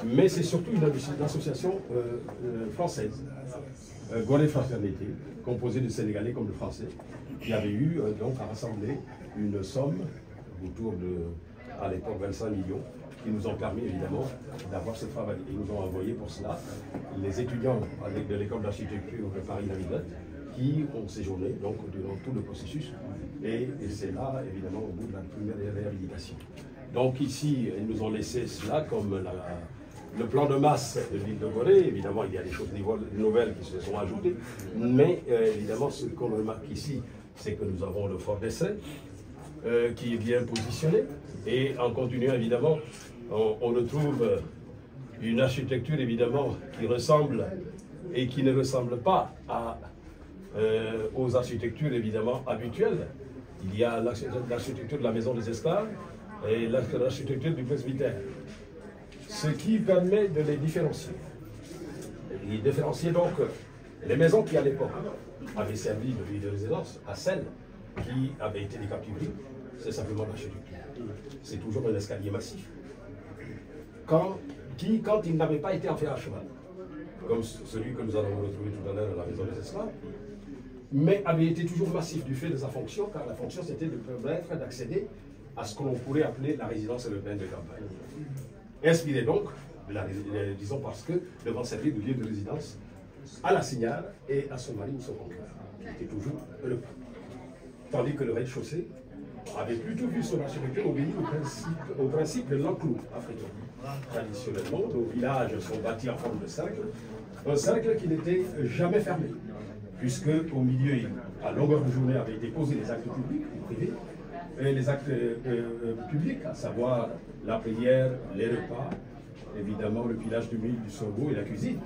mais c'est surtout une association française, Gorée Fraternité, composée de Sénégalais comme de Français, qui avait eu donc à rassembler une somme autour de, à l'époque, 25 millions, qui nous ont permis évidemment d'avoir ce travail. Ils nous ont envoyé pour cela les étudiants de l'école d'architecture de Paris-Navigate qui ont séjourné donc durant tout le processus, et c'est là évidemment au bout de la première réhabilitation. Donc ici, ils nous ont laissé cela comme le plan de masse de l'île de Gorée. Évidemment, il y a des choses nouvelles qui se sont ajoutées, mais évidemment, ce qu'on remarque ici, c'est que nous avons le fort d'essai qui est bien positionné, et en continuant évidemment, on retrouve une architecture évidemment qui ressemble et qui ne ressemble pas aux architectures évidemment habituelles. Il y a l'architecture de la maison des esclaves et l'architecture du presbytère, ce qui permet de les différencier. Ils différencier donc les maisons qui à l'époque avaient servi de lieu de résidence à celles qui avaient été des captiveries. C'est simplement l'architecture. C'est toujours un escalier massif. Quand il n'avait pas été en fer à cheval, comme celui que nous allons retrouver tout à l'heure à la maison des esclaves, mais avait été toujours massif du fait de sa fonction, car la fonction c'était de permettre d'accéder à ce que l'on pourrait appeler la résidence européenne de campagne. Inspiré donc, disons parce que devant servir de lieu de résidence à la Signale et à son mari ou son confrère, qui était toujours le tandis que le rez-de-chaussée avait plutôt vu son architecture obéir au principe de l'enclos africain. Traditionnellement, nos villages sont bâtis en forme de cercle, un cercle qui n'était jamais fermé, puisque au milieu, à longueur de journée, avaient été posés les actes publics ou privés, et les actes publics, à savoir la prière, les repas, évidemment le pilage du mil, du sorgho et la cuisine,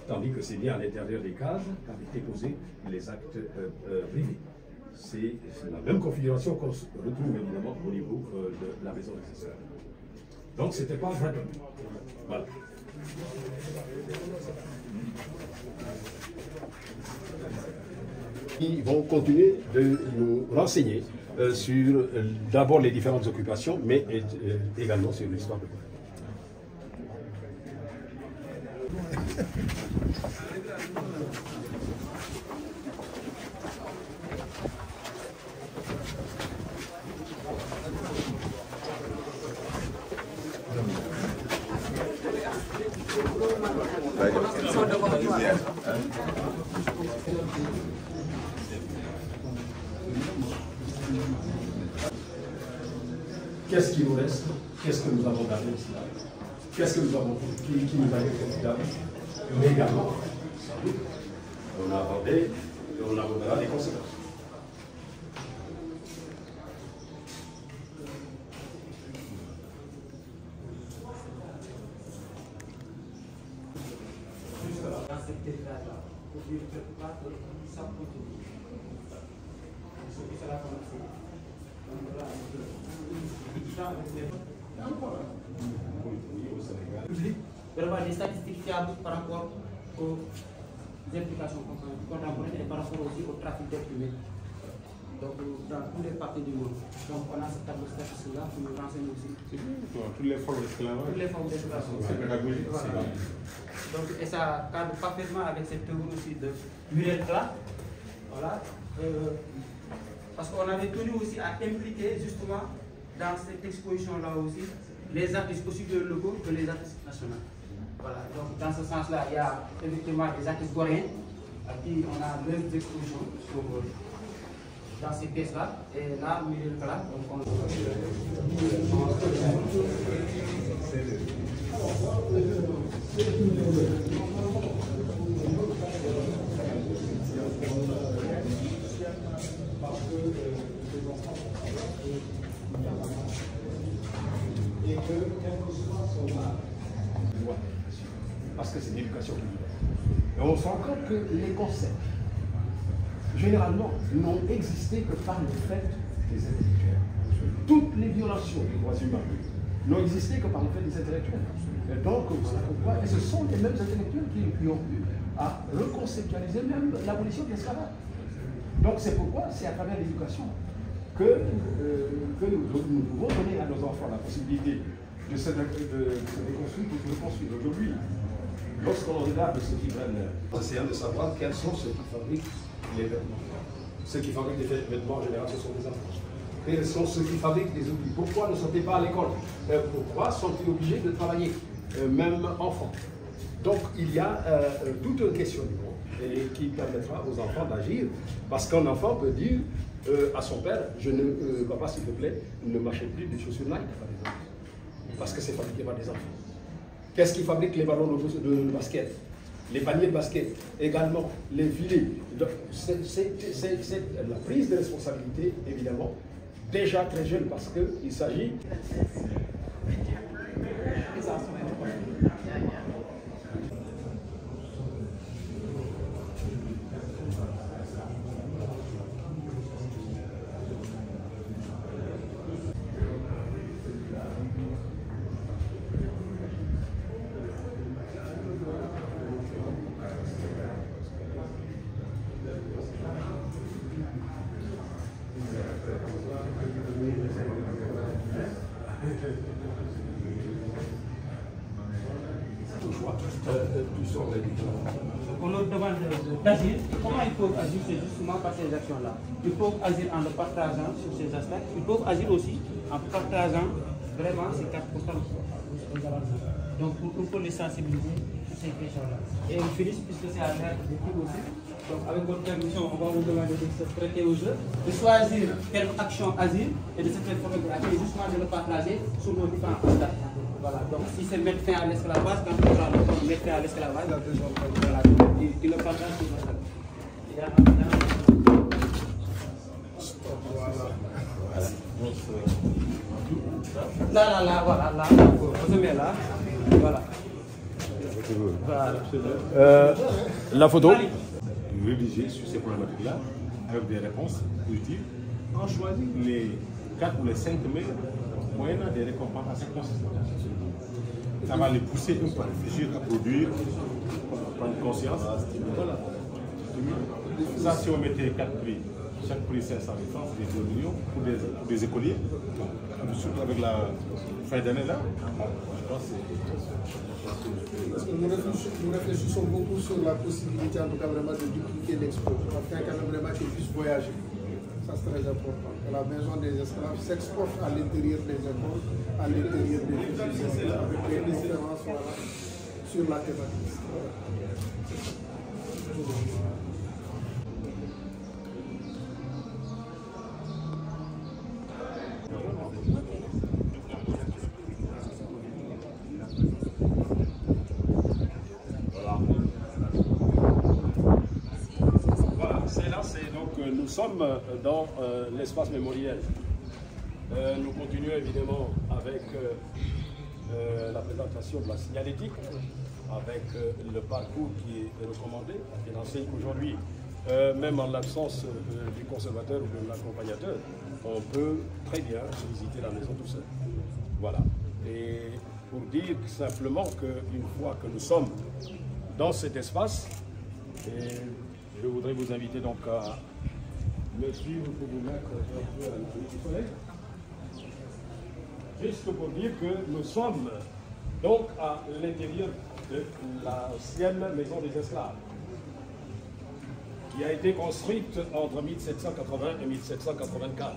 tandis que c'est bien à l'intérieur des cases qu'avaient été posés les actes privés. C'est la même configuration qu'on retrouve évidemment au niveau de la maison des esclaves. Donc c'était pas vrai. Voilà. Ils vont continuer de nous renseigner sur d'abord les différentes occupations, mais également sur l'histoire de Gorée. Qu'est-ce qui nous reste? Qu'est-ce que nous avons gardé de cela? Qu'est-ce que nous avons qui nous a été profitable? Mais également, on a abordé et on abordera les conséquences. Dans cette état-là, pour dire que pas de ça continue. Ce qui sera commencé. Donc là, vraiment des statistiques fiables par rapport aux implications contemporaines et par rapport aussi au trafic d'êtres humains. Donc dans tous les parties du monde. Donc on a ce tableau statistique-là qui nous renseigne aussi. Toutes les formes d'esclavage. Toutes les formes d'esclavage. C'est pédagogique. Voilà. Donc, et ça cadre parfaitement avec cette œuvre aussi de Muriel Cla. Voilà. Parce qu'on avait tenu aussi à impliquer justement dans cette exposition-là aussi les artistes aussi de locaux que les artistes nationaux. Voilà. Donc dans ce sens-là, il y a effectivement des artistes goréens à qui on a leurs expositions dans ces pièces-là. Et là, Muriel Cla, donc on... Et que, quel que soit son art, parce que c'est l'éducation qui libère. Et on se rend compte que les concepts, généralement, n'ont existé que par le fait des intellectuels. Toutes les violations des droits humains n'ont existé que par le fait des intellectuels. Et donc, voilà pourquoi, et ce sont les mêmes intellectuels qui ont eu à reconceptualiser même l'abolition de l'esclavage. Donc c'est pourquoi c'est à travers l'éducation que nous pouvons donner à nos enfants la possibilité de cette déconstruire pour reconstruire. Aujourd'hui, lorsqu'on regarde ceux qui prennent, essayant de savoir quels sont ceux qui fabriquent les vêtements. Ceux qui fabriquent les vêtements en général, ce sont des enfants. Quels sont ceux qui fabriquent des outils? Pourquoi ne sont-ils pas à l'école? Pourquoi sont-ils obligés de travailler, même enfants? Donc il y a tout un questionnement qui permettra aux enfants d'agir, parce qu'un enfant peut dire à son père, papa s'il te plaît, ne m'achète plus des chaussures Nike, par exemple, parce que c'est fabriqué par des enfants. Qu'est-ce qui fabrique les ballons de basket? Les paniers de basket, également les filets. C'est la prise de responsabilité, évidemment, déjà très jeune, parce qu'il s'agit... On leur demande d'agir. Comment ils peuvent agir? C'est justement par ces actions-là. Ils peuvent agir en le partageant sur ces aspects. Ils peuvent agir aussi en partageant vraiment ces cartes postales. Donc pour les sensibiliser sur ces questions-là. Et on finit, puisque c'est à l'air de tout aussi. Donc avec votre permission, on va vous demander de se prêter au jeu, de choisir quelle action agir et de se faire photographier et justement de le partager sur nos différents postes. Voilà, donc si c'est mettre fin à l'esclavage, quand on va mettre fin à l'esclavage, voilà, il le partage sur notre là, voilà, là, on se met là, voilà. La photo. Rédiger sur ces problématiques-là avec des réponses positives, en choisir les 4 ou les 5 meilleurs moyennant des récompenses assez consistantes. Ça va les pousser un peu à réfléchir, à produire, à prendre conscience. Voilà. Ça, si on mettait 4 prix, chaque prix 500 000 francs, c'est 2 millions pour des écoliers. Surtout avec la fin d'année là, je pense que nous réfléchissons beaucoup sur la possibilité, en tout cas vraiment, de dupliquer l'expo, afin quand même vraiment qu'ils puissent voyager. Ça c'est très important. Que la maison des esclaves s'exporte à l'intérieur des écoles, à l'intérieur des fusils, avec des différences sur la thématique. Nous sommes dans l'espace mémoriel. Nous continuons évidemment avec la présentation de la signalétique, avec le parcours qui est recommandé. Il enseigne qu'aujourd'hui, même en l'absence du conservateur ou de l'accompagnateur, on peut très bien visiter la maison tout seul. Voilà. Et pour dire simplement qu'une fois que nous sommes dans cet espace, je voudrais vous inviter donc à me suivre pour vous mettre un peu à du soleil. Juste pour dire que nous sommes donc à l'intérieur de l'ancienne maison des esclaves, qui a été construite entre 1780 et 1784.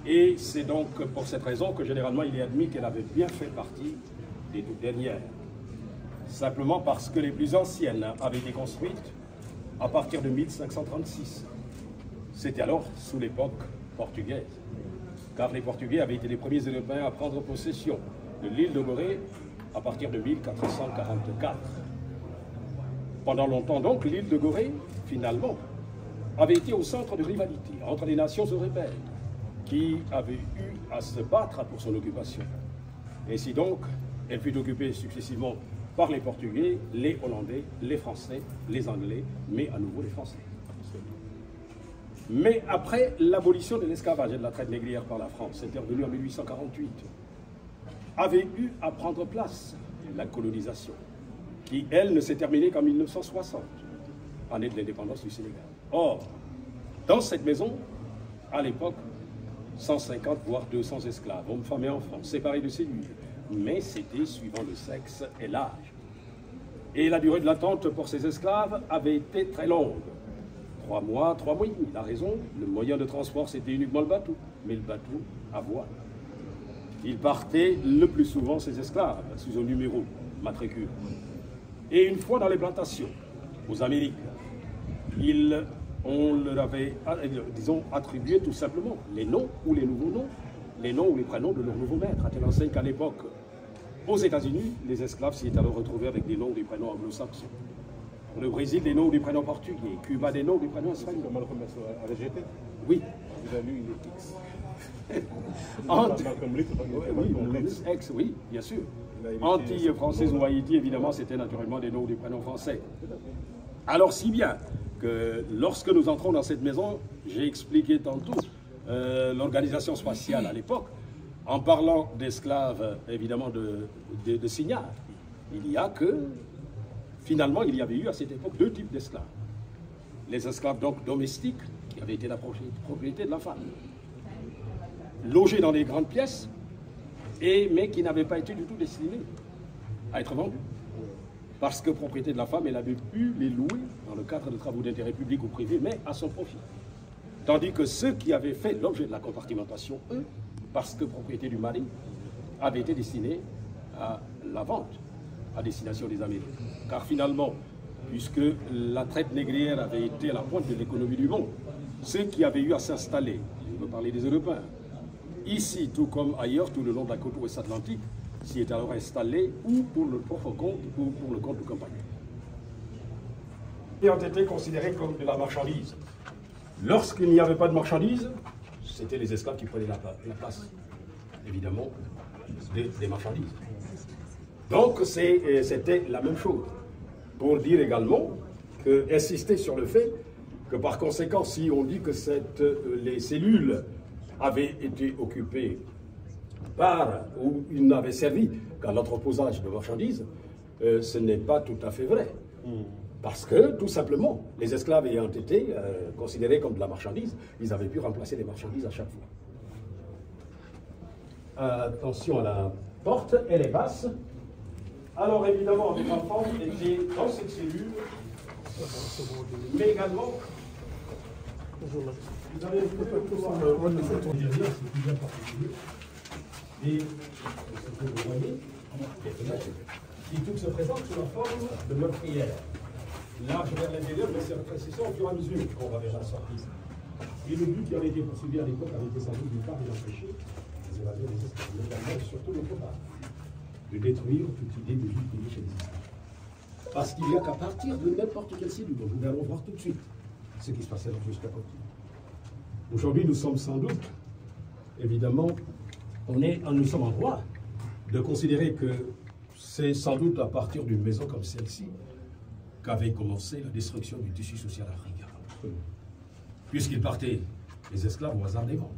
Et c'est donc pour cette raison que généralement il est admis qu'elle avait bien fait partie des toutes dernières. Simplement parce que les plus anciennes avaient été construites à partir de 1536. C'était alors sous l'époque portugaise, car les Portugais avaient été les premiers Européens à prendre possession de l'île de Gorée à partir de 1444. Pendant longtemps donc, l'île de Gorée, finalement, avait été au centre de rivalité entre les nations européennes qui avaient eu à se battre pour son occupation. Ainsi donc, elle fut occupée successivement par les Portugais, les Hollandais, les Français, les Anglais, mais à nouveau les Français. Mais après l'abolition de l'esclavage et de la traite négrière par la France, intervenue en 1848, avait eu à prendre place la colonisation, qui, elle, ne s'est terminée qu'en 1960, année de l'indépendance du Sénégal. Or, dans cette maison, à l'époque, 150 voire 200 esclaves, hommes, femmes et enfants, séparés de cellules. Mais c'était suivant le sexe et l'âge. Et la durée de l'attente pour ces esclaves avait été très longue. 3 mois, 3 mois et demi. Il a raison, le moyen de transport c'était uniquement le bateau, mais le bateau à voile. Ils partaient le plus souvent, ces esclaves, sous un numéro, matricule. Et une fois dans les plantations, aux Amériques, on leur avait, disons, attribué tout simplement les noms ou les nouveaux noms, les noms ou les prénoms de leurs nouveaux maîtres. À tel enseigne qu'à l'époque, aux États-Unis, les esclaves s'y étaient alors retrouvés avec des noms ou des prénoms anglo-saxons. Le Brésil, des noms ou des prénoms portugais. Cuba, des noms ou des prénoms espagnols. Comment le commerce a rejeté? Oui. Vous avez lu, il est X. Oui, bien sûr. Antilles françaises ou Haïti, évidemment, c'était naturellement des noms ou des prénoms français. Alors, si bien que lorsque nous entrons dans cette maison, j'ai expliqué tantôt l'organisation spatiale à l'époque, en parlant d'esclaves, évidemment, de signal. Il y a que, finalement, il y avait eu à cette époque 2 types d'esclaves. Les esclaves, donc, domestiques, qui avaient été la propriété de la femme, logés dans des grandes pièces, mais qui n'avaient pas été du tout destinés à être vendus. Parce que propriété de la femme, elle avait pu les louer dans le cadre de travaux d'intérêt public ou privé, mais à son profit. Tandis que ceux qui avaient fait l'objet de la compartimentation, eux, parce que propriété du mari, avaient été destinés à la vente, à destination des Américains. Car finalement, puisque la traite négrière avait été à la pointe de l'économie du monde, ceux qui avaient eu à s'installer, je veux parler des Européens, ici, tout comme ailleurs, tout le long de la côte ouest atlantique, s'y étaient alors installés ou pour le propre compte ou pour le compte de compagnons. Ils ont été considérés comme de la marchandise. Lorsqu'il n'y avait pas de marchandise, c'était les esclaves qui prenaient la place, évidemment, des marchandises. Donc c'était la même chose. Pour dire également, insister sur le fait que par conséquent, si on dit que les cellules avaient été occupées par, ou ils n'avaient servi qu'à l'entreposage de marchandises, ce n'est pas tout à fait vrai. Parce que, tout simplement, les esclaves ayant été considérés comme de la marchandise, ils avaient pu remplacer les marchandises à chaque fois. Attention à la porte, elle est basse. Alors évidemment, avec ma femme était dans cette cellule, mais également, vous avez vu et ce que vous voyez, qui tout se présente sous la forme de meurtrière. Large vers l'intérieur, mais c'est rétrécissant au fur et à mesure qu'on va vers la sortie. Et le but qui avait été poursuivi à l'époque avait été sans doute d'une part d'empêcher les évasions des esclaves, mais également et surtout notre part, de détruire toute idée de vie privée chez les esclaves. Parce qu'il n'y a qu'à partir de n'importe quelle cellule, dont nous allons voir tout de suite ce qui se passait jusqu'à côté. Aujourd'hui, nous sommes sans doute, évidemment, nous sommes en droit de considérer que c'est sans doute à partir d'une maison comme celle-ci qu'avait commencé la destruction du tissu social africain. Puisqu'il partait les esclaves au hasard des ventes.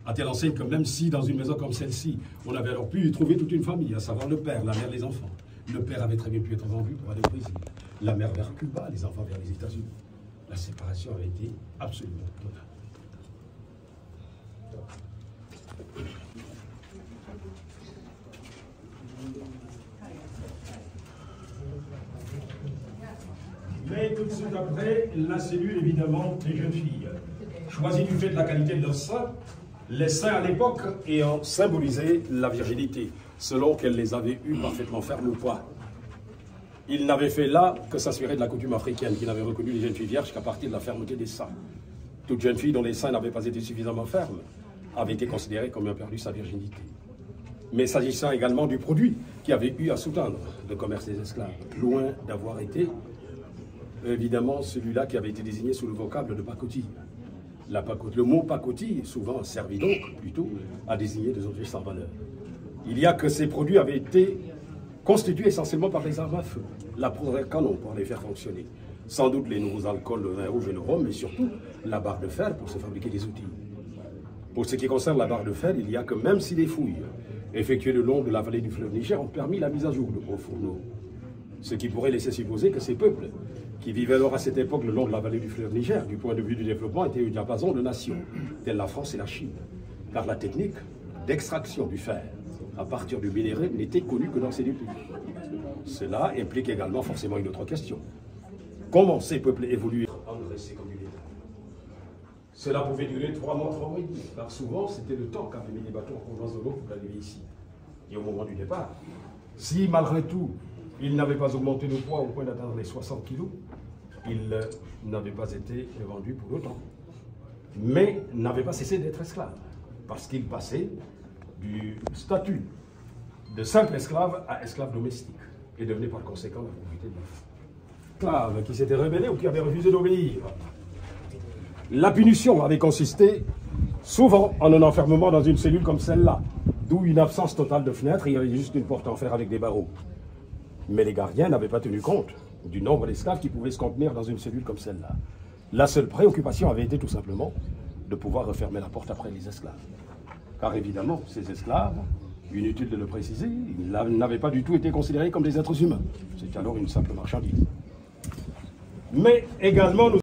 À telle enseigne que même si dans une maison comme celle-ci, on avait alors pu y trouver toute une famille, à savoir le père, la mère, les enfants. Le père avait très bien pu être vendu pour aller au Brésil. La mère vers Cuba, les enfants vers les États-Unis. La séparation avait été absolument totale. Mais tout de suite après, la cellule évidemment des jeunes filles, choisies du fait de la qualité de leurs seins, les seins à l'époque ayant symbolisé la virginité, selon qu'elles les avaient eues parfaitement fermes ou pas. Ils n'avaient fait là que s'inspirer de la coutume africaine, qui n'avait reconnu les jeunes filles vierges qu'à partir de la fermeté des seins. Toute jeune fille dont les seins n'avaient pas été suffisamment fermes avait été considérée comme ayant perdu sa virginité. Mais s'agissant également du produit qui avait eu à sous-tendre le commerce des esclaves, loin d'avoir été évidemment celui-là qui avait été désigné sous le vocable de pacotille. Le mot pacotille, souvent servi donc plutôt à désigner des objets sans valeur. Il y a que ces produits avaient été constitués essentiellement par les armes à feu, la poudre à canon pour les faire fonctionner, sans doute les nouveaux alcools, le vin rouge et le rhum, mais surtout la barre de fer pour se fabriquer des outils. Pour ce qui concerne la barre de fer, il y a que même si les fouilles effectuées le long de la vallée du fleuve Niger ont permis la mise à jour de gros fourneaux, Ce qui pourrait laisser supposer que ces peuples, qui vivaient alors à cette époque le long de la vallée du fleuve Niger, du point de vue du développement, étaient au diapason de nations, telles la France et la Chine. Car la technique d'extraction du fer à partir du minerai n'était connue que dans ces deux pays. Cela implique également forcément une autre question. Comment ces peuples évoluent engraissés comme une étape? Cela pouvait durer 3 mois, 3 mois et demi, car souvent c'était le temps qu'avaient mis les bateaux en provenance de l'eau pour arriver ici. Et au moment du départ, si malgré tout, ils n'avaient pas augmenté de poids au point d'atteindre les 60 kilos, ils n'avaient pas été vendus pour autant. Mais n'avaient pas cessé d'être esclaves, parce qu'ils passaient du statut de simple esclave à esclave domestique, et devenaient par conséquent la propriété de l'esclave qui s'était rebellé ou qui avait refusé d'obéir. La punition avait consisté souvent en un enfermement dans une cellule comme celle-là, d'où une absence totale de fenêtres, il y avait juste une porte en fer avec des barreaux. Mais les gardiens n'avaient pas tenu compte du nombre d'esclaves qui pouvaient se contenir dans une cellule comme celle-là. La seule préoccupation avait été tout simplement de pouvoir refermer la porte après les esclaves. Car évidemment, ces esclaves, inutile de le préciser, ils n'avaient pas du tout été considérés comme des êtres humains. C'était alors une simple marchandise. Mais également, nous